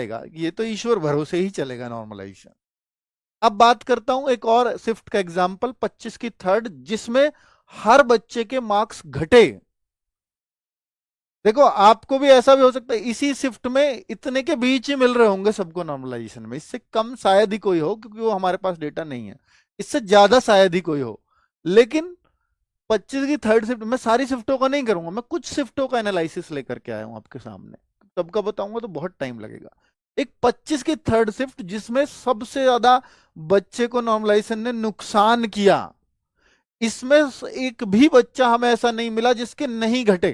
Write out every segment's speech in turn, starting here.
ये तो ईश्वर भरोसे ही चलेगा नॉर्मलाइजेशन। अब बात करता हूं एक और शिफ्ट का एग्जांपल, 25 की थर्ड, जिसमें हर बच्चे के मार्क्स घटे। देखो आपको भी ऐसा भी हो सकता है इसी शिफ्ट में इतने के बीच ही मिल रहे होंगे सबको नॉर्मलाइजेशन में, इससे कम शायद ही कोई हो क्योंकि वो हमारे पास डेटा नहीं है, इससे ज्यादा शायद ही कोई हो। लेकिन 25 की थर्ड शिफ्ट, मैं सारी शिफ्टों का नहीं करूंगा, मैं कुछ शिफ्टों का एनालिसिस लेकर के आया हूं आपके सामने, सबका बताऊंगा तो बहुत टाइम लगेगा। एक 25 की थर्ड शिफ्ट जिसमें सबसे ज्यादा बच्चे को नॉर्मलाइजेशन ने नुकसान किया, इसमें एक भी बच्चा हमें ऐसा नहीं मिला जिसके नहीं घटे,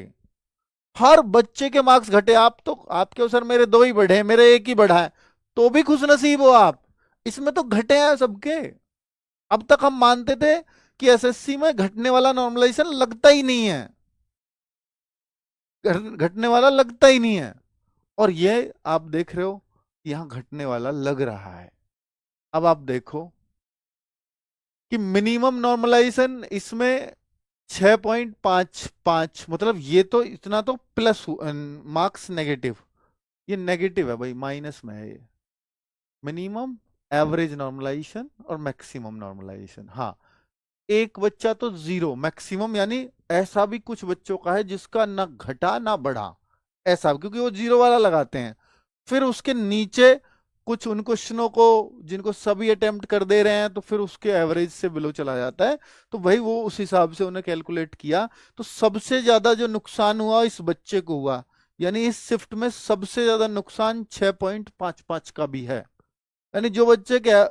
हर बच्चे के मार्क्स घटे। आप तो आपके हो सर मेरे दो ही बढ़े, मेरे एक ही बढ़ा है, तो भी खुश नसीब हो आप, इसमें तो घटे हैं सबके। अब तक हम मानते थे कि एसएससी में घटने वाला नॉर्मलाइजेशन लगता ही नहीं है, घटने वाला लगता ही नहीं है, और ये आप देख रहे हो यहां घटने वाला लग रहा है। अब आप देखो कि मिनिमम नॉर्मलाइजेशन इसमें 6.55, मतलब ये तो इतना तो प्लस मार्क्स नेगेटिव, ये नेगेटिव है भाई, माइनस में है ये। मिनिमम, एवरेज नॉर्मलाइजेशन और मैक्सिमम नॉर्मलाइजेशन, हाँ एक बच्चा तो जीरो, मैक्सिमम यानी ऐसा भी कुछ बच्चों का है जिसका ना घटा ना बढ़ा, ऐसा क्योंकि वो जीरो वाला लगाते हैं। फिर उसके नीचे कुछ उन क्वेश्चनों को जिनको सभी अटेम्प्ट कर दे रहे हैं तो फिर उसके एवरेज से बिलो चला जाता है, तो भाई वो उस हिसाब से उन्हें कैलकुलेट किया। तो सबसे ज्यादा जो नुकसान हुआ इस बच्चे को हुआ, यानी इस शिफ्ट में सबसे ज्यादा नुकसान 6.55 का भी है, यानी जो बच्चे के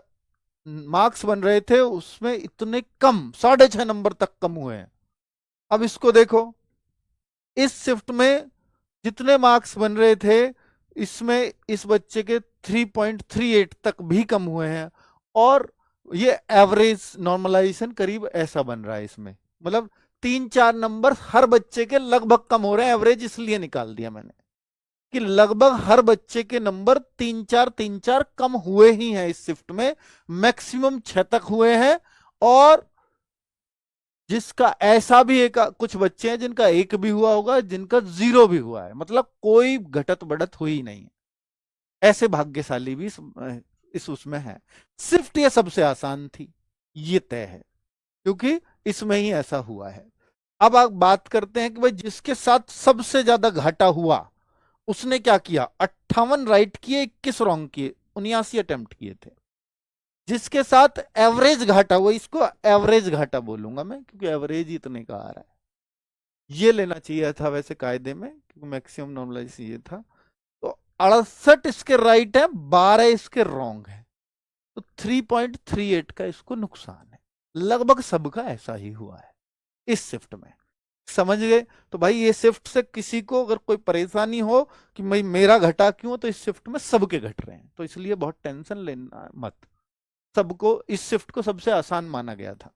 मार्क्स बन रहे थे उसमें इतने कम, 6.5 नंबर तक कम हुए हैं। अब इसको देखो, इस शिफ्ट में जितने मार्क्स बन रहे थे इसमें इस बच्चे के 3.38 तक भी कम हुए हैं, और ये एवरेज नॉर्मलाइजेशन करीब ऐसा बन रहा है इसमें, मतलब 3-4 नंबर हर बच्चे के लगभग कम हो रहे हैं, एवरेज इसलिए निकाल दिया मैंने कि लगभग हर बच्चे के नंबर 3-4 कम हुए ही हैं इस शिफ्ट में, मैक्सिमम 6 तक हुए हैं। और जिसका ऐसा भी एक कुछ बच्चे हैं जिनका एक भी हुआ होगा, जिनका जीरो भी हुआ है, मतलब कोई घटत बढ़त हुई नहीं है, ऐसे भाग्यशाली भी इस उसमें है। शिफ्ट ये सबसे आसान थी, ये तय है क्योंकि इसमें ही ऐसा हुआ है। अब आप बात करते हैं कि भाई जिसके साथ सबसे ज्यादा घाटा हुआ उसने क्या किया, 58 राइट किए, 21 रॉन्ग किए, 79 अटेम्प्ट किए थे। जिसके साथ एवरेज घाटा हुआ, इसको एवरेज घाटा बोलूंगा मैं क्योंकि एवरेज ही इतने का आ रहा है, ये लेना चाहिए था वैसे कायदे में क्योंकि मैक्सिमम नॉर्मलाइज ये था। तो 68 इसके राइट है, 12 इसके रॉन्ग है, तो 3.38 का इसको नुकसान है। लगभग सबका ऐसा ही हुआ है इस शिफ्ट में, समझ गए? तो भाई ये शिफ्ट से किसी को अगर कोई परेशानी हो कि भाई मेरा घटा क्यों, तो इस शिफ्ट में सबके घट रहे हैं, तो इसलिए बहुत टेंशन लेना मत। सबको इस शिफ्ट को सबसे आसान माना गया था।